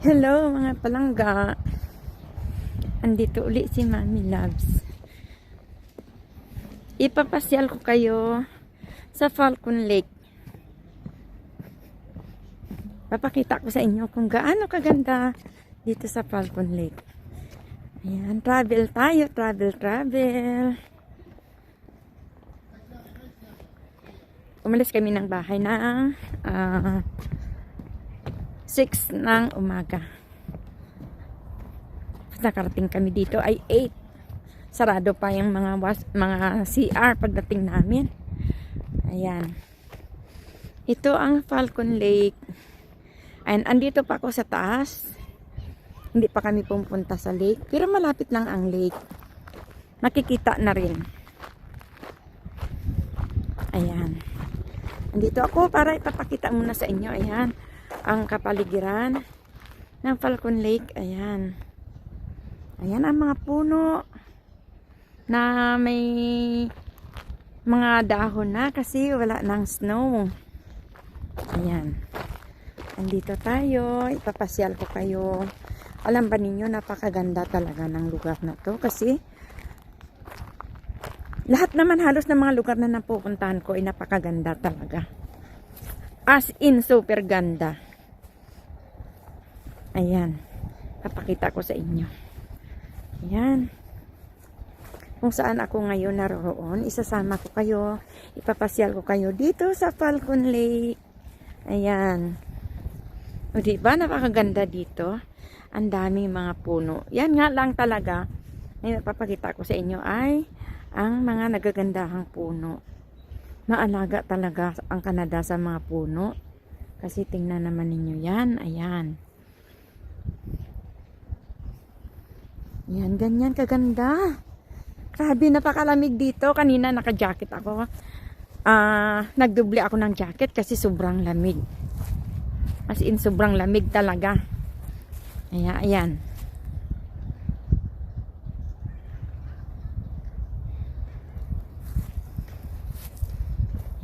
Hello mga palangga. Andito uli si Mami Loves. Ipapasyal ko kayo sa Falcon Lake. Papakita ko sa inyo kung gaano kaganda dito sa Falcon Lake. Ayan, travel tayo, travel. Umalis kami ng bahay ng 6 ng umaga. Nakarating kami dito ay 8. Sarado pa yung mga CR pagdating namin. Ayan. Ito ang Falcon Lake. And andito pa ako sa taas. Hindi pa kami pumunta sa lake. Pero malapit lang ang lake. Makikita na rin. Ayan. Andito ako para ipapakita muna sa inyo. Ayan. Ang kapaligiran ng Falcon Lake. Ayan. Ayan ang mga puno na may mga dahon na kasi wala ng snow. Ayan. Andito tayo. Ipapasyal ko kayo. Alam ba ninyo, napakaganda talaga ng lugar na to kasi lahat naman halos ng mga lugar na napupuntahan ko ay napakaganda talaga. As in, super ganda. Ayan. Papakita ko sa inyo. Ayan. Kung saan ako ngayon naroon, isasama ko kayo, ipapasyal ko kayo dito sa Falcon Lake. Ayan. O diba, napakaganda dito. Ang daming mga puno. Yan nga lang talaga, ay papakita ko sa inyo ay ang mga nagagandahang puno. Maalaga talaga ang Canada sa mga puno. Kasi tingnan naman ninyo yan. Ayan. Yan, ganyan kaganda. Grabe, napakalamig dito. Kanina naka-jacket ako. Nagdubli ako ng jacket kasi sobrang lamig. As in, sobrang lamig talaga. Ayan.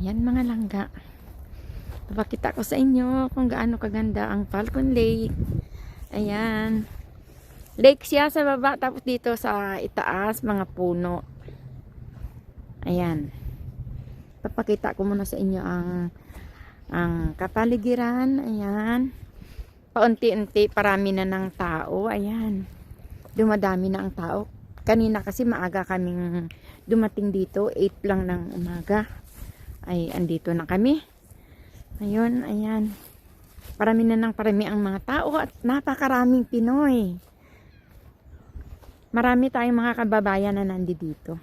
Ayan mga langga. Papakita ko sa inyo kung gaano kaganda ang Falcon Lake. Ayan. Lake siya sa baba, tapos dito sa itaas, mga puno. Ayan. Papakita ko muna sa inyo ang kapaligiran. Ayan. Paunti-unti, parami na ng tao. Ayan. Dumadami na ang tao. Kanina kasi maaga kaming dumating dito. 8 lang ng umaga. Ay, andito na kami. Ayun, ayan. Parami na ng parami ang mga tao at napakaraming Pinoy. Marami tayong mga kababayan na nandito.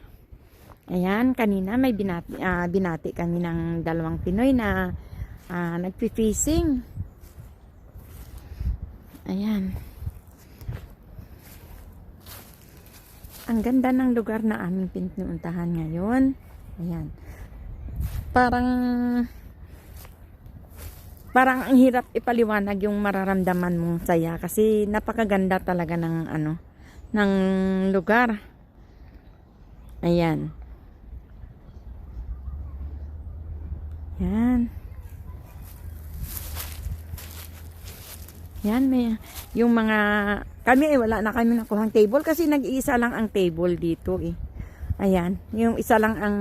Ayan, kanina may binati kami ng 2 Pinoy na nagpi-fishing. Ayan. Ang ganda ng lugar na aming pinuntahan ngayon. Ayan. Parang ang hirap ipaliwanag yung mararamdaman mong saya kasi napakaganda talaga ng lugar. Ayan. Yan. Yan, may yung mga kami ay wala na kami nakuhang table kasi nag-iisa lang ang table dito eh. Ayan, yung isa lang ang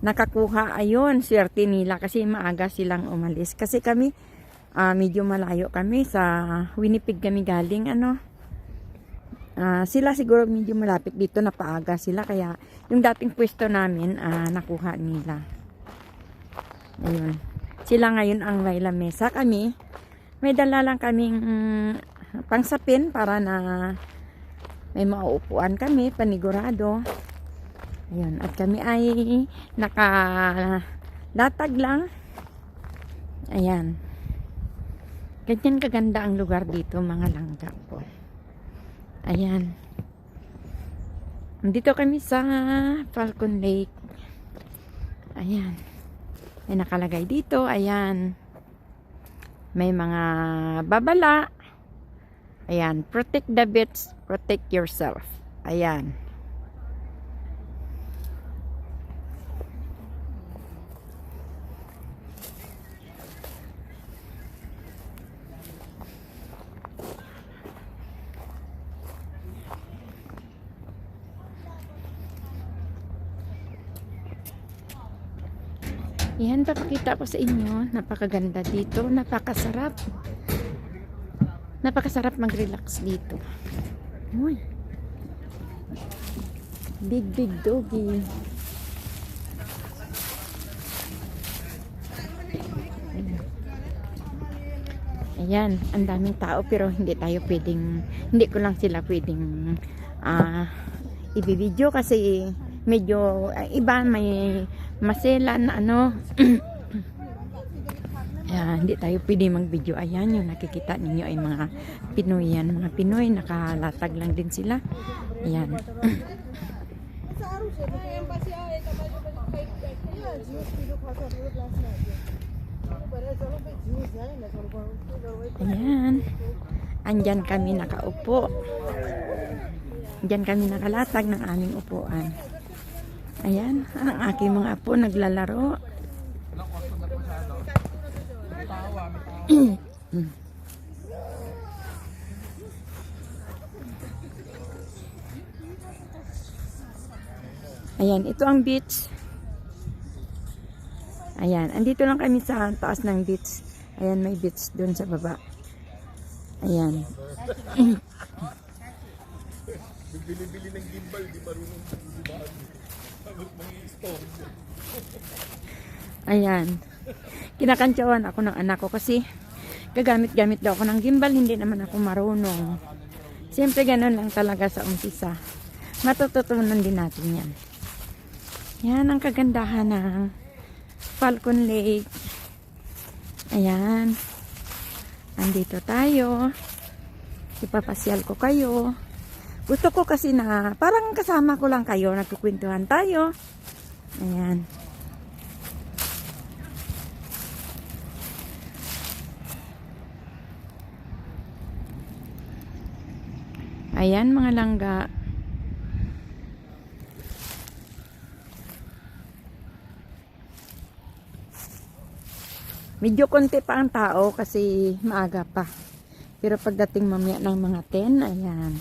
nakakuha. Ayun, swerte nila kasi maaga silang umalis. Kasi kami medyo malayo kami sa Winnipeg kami galing sila siguro medyo malapit dito na paaga sila kaya yung dating pwesto namin nakuha nila. Ayun. Sila ngayon ang may lamesa. Kami may dala lang kaming pangsapin para na may mauupuan kami panigurado. Ayun, at kami ay nakalatag lang. Ayan. Ganyan kaganda ang lugar dito mga langga po. Ayan. Dito kami sa Falcon Lake. Ayan. May nakalagay dito. Ayan. May mga babala. Ayan. Protect the beach. Protect yourself. Ayan. Yan, papakita ko sa inyo. Napakaganda dito. Napakasarap. Napakasarap mag-relax dito. Uy. Big doggy. Ayan, ang daming tao pero hindi ko lang sila pwedeng i-video kasi medyo iba, may maselan na ano. Ayan, hindi tayo pwede mag-video. Ayan, yung nakikita ninyo ay mga Pinoy yan. Mga Pinoy, nakalatag lang din sila. Ayan. Ayan. Andyan kami nakaupo. Andyan kami nakalatag ng aming upuan. Ayan, ang aking mga apo naglalaro. Ayan, ito ang beach. Ayan, andito lang kami sa taas ng beach. Ayan, may beach doon sa baba. Ayan. Bili-bili ng gimbal, di marunong bumahan. Ayan. Kinakantsawan ako ng anak ko kasi gagamit-gamit daw ako ng gimbal, hindi naman ako marunong. Siyempre ganun lang talaga sa umpisa. Matututunan din natin yan. Yan ang kagandahan ng Falcon Lake. Ayan. Andito tayo. Ipapasyal ko kayo. Gusto ko kasi na parang kasama ko lang kayo. Nagkukwentuhan tayo. Ayan. Ayan mga langga. Medyo konti pa ang tao kasi maaga pa. Pero pagdating mamaya ng mga 10, ayan.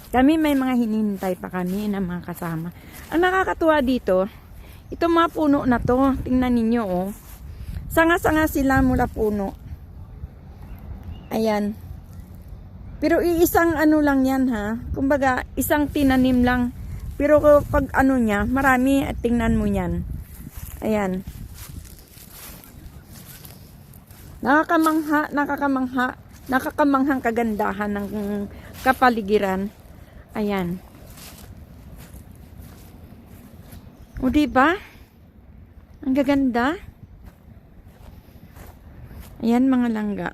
Kami may mga hinihintay pa kami ng mga kasama. Ang nakakatuwa dito, itong mga puno na to, tingnan ninyo oh. Sanga-sanga sila mula puno. Ayan. Pero iisang ano lang yan ha. Kumbaga, isang tinanim lang. Pero pag ano niya, marami at tingnan mo yan. Ayan. Nakakamanghang kagandahan ng kapaligiran. Ayan. O diba? Ang gaganda. Ayan mga langga.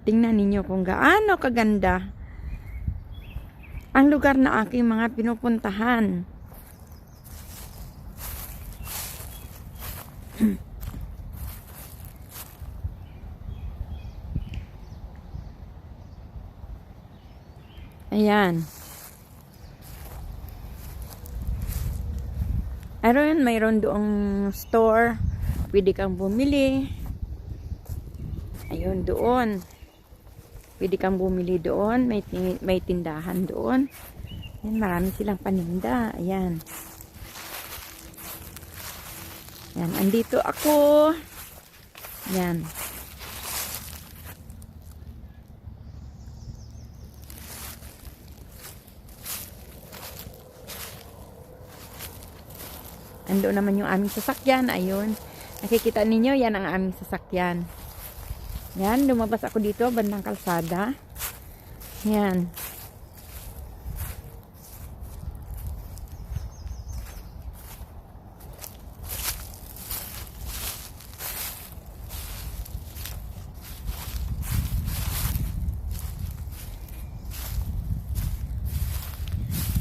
Tingnan ninyo kung gaano kaganda ang lugar na aking mga pinupuntahan. Ayan. Ayun, mayroon doong store. Pwede kang bumili. Ayun, doon. Pwede kang bumili doon. May tindahan doon. Ayan, marami silang paninda. Ayan. Ayan, andito ako. Ayan. Ando naman yung aming sasakyan. Ayun. Nakikita ninyo, yan ang aming sasakyan. Yan, lumabas ako dito, bandang kalsada. Yan.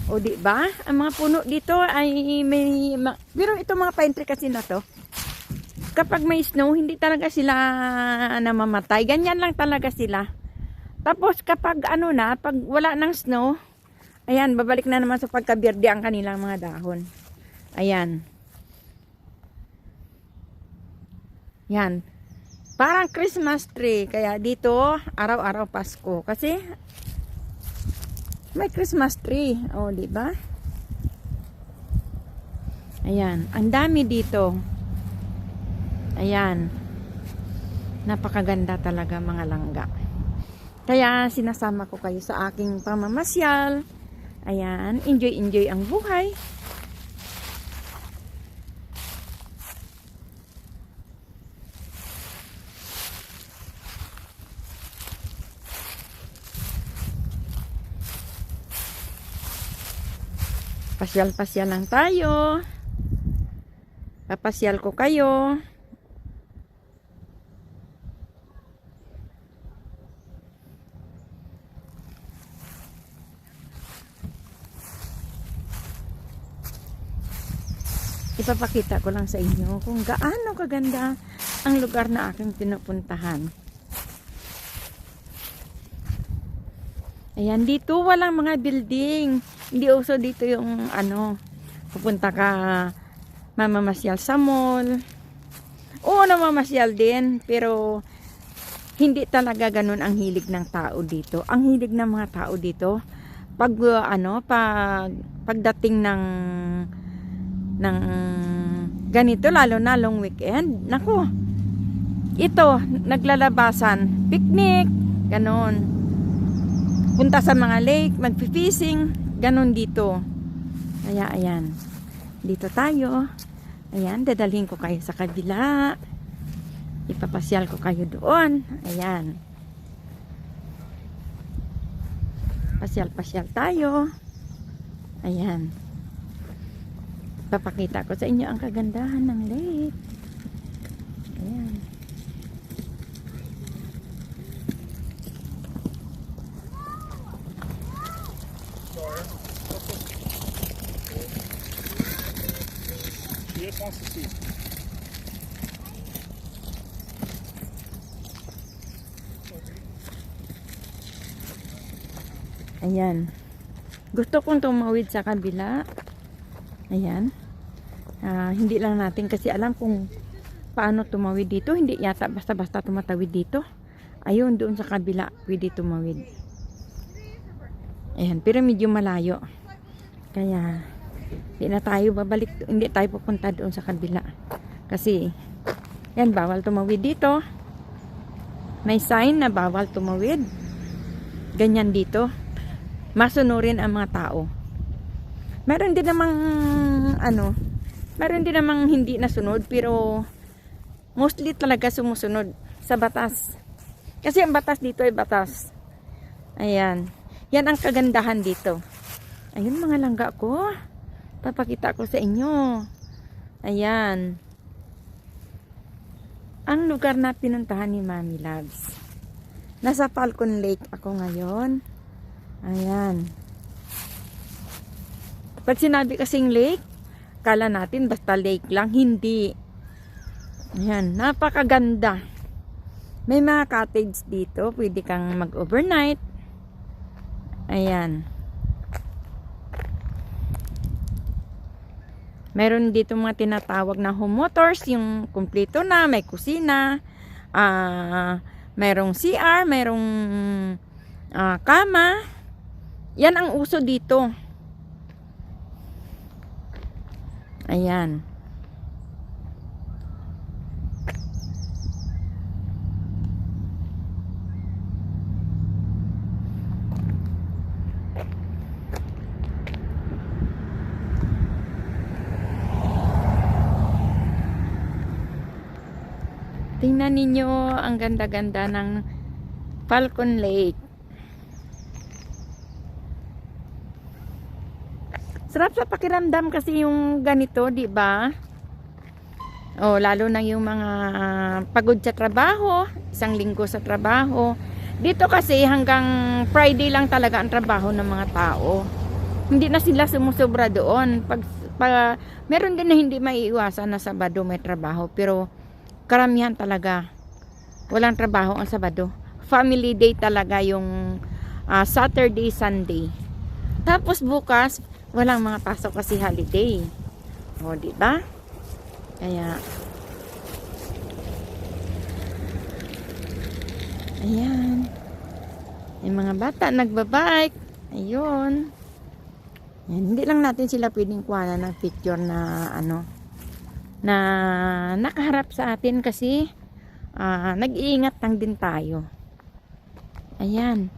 O di ba? Ang mga puno dito ay may pero itong mga pine tree kasi na to. Kapag may snow, hindi talaga sila namamatay. Ganyan lang talaga sila. Tapos kapag ano na, pag wala ng snow, ayan, babalik na naman sa pagkaberde ang kanilang mga dahon. Ayan. Yan. Parang Christmas tree. Kaya dito, araw-araw Pasko. Kasi may Christmas tree. O, di ba? Ayan. Ang dami dito. Ayan. Napakaganda talaga mga langga. Kaya sinasama ko kayo sa aking pamamasyal. Ayan, enjoy ang buhay. Pasyal-pasyal lang tayo. Papasyal ko kayo. Ipapakita ko lang sa inyo kung gaano kaganda ang lugar na aking pinupuntahan. Ayan, dito walang mga building. Hindi uso dito yung pupunta ka mamamasyal sa mall. Oo, namamasyal din, pero hindi talaga ganun ang hilig ng tao dito. Ang hilig ng mga tao dito, pagdating ng ganito, lalo na long weekend, naku, ito, naglalabasan, picnic, ganon, punta sa mga lake, magpi-fishing, ganon dito. Kaya ayan, dito tayo. Ayan, dadalhin ko kayo sa kabila, ipapasyal ko kayo doon. Ayan, pasyal tayo. Ayan, papakita ko sa inyo ang kagandahan ng lake. Ayan. Ayan. Gusto kong tumawid sa kabila. Ayan. Hindi lang natin kasi alam kung paano tumawid dito. Hindi yata basta-basta tumatawid dito. Ayun, doon sa kabila pwede tumawid. Ayan, pero medyo malayo. Kaya hindi na tayo babalik, hindi tayo pupunta doon sa kabila. Kasi yan, bawal tumawid dito. May sign na bawal tumawid. Ganyan dito. Masunurin ang mga tao. Meron din namang hindi nasunod, pero mostly talaga sumusunod sa batas. Kasi ang batas dito ay batas. Ayan. Yan ang kagandahan dito. Ayun mga langga ko. Papakita ko sa inyo. Ayan. Ang lugar na pinuntahan ni Mami Loves. Nasa Falcon Lake ako ngayon. Ayan. Pag sinabi kasing lake, kala natin basta lake lang. Hindi. Ayan, napakaganda. May mga cottage dito. Pwede kang mag-overnight. Ayan. Meron dito mga tinatawag na home motors. Yung kumpleto na, may kusina. Merong CR, merong kama. Yan ang uso dito. Ayan. Tingnan ninyo ang ganda-ganda ng Falcon Lake. Sarap sa pakiramdam kasi yung ganito, di ba? Oh, lalo na yung mga pagod sa trabaho, isang linggo sa trabaho. Dito kasi hanggang Friday lang talaga ang trabaho ng mga tao. Hindi na sila sumusobra doon. Meron din na hindi maiiwasan na Sabado may trabaho, pero karamihan talaga walang trabaho ang Sabado. Family day talaga yung Saturday, Sunday. Tapos bukas walang mga pasok kasi holiday. O, di ba? Kaya ayan. Yung mga bata nagbabike. Ayun. Ayan, hindi lang natin sila pwedeng kuhanan ng picture na na nakaharap sa atin kasi nag-iingat lang din tayo. Ayan.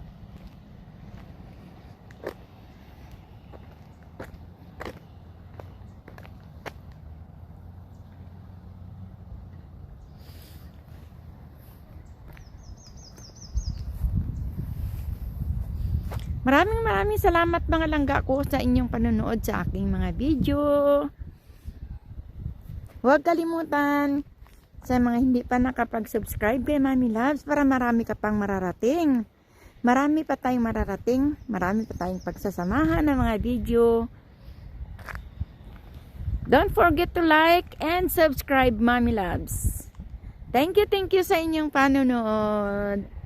Maraming salamat mga langga ko sa inyong panonood sa aking mga video. Huwag kalimutan sa mga hindi pa nakapag-subscribe kay Mami Loves para marami ka pang mararating. Marami pa tayong mararating. Marami pa tayong pagsasamahan ng mga video. Don't forget to like and subscribe, Mami Loves. Thank you sa inyong panonood.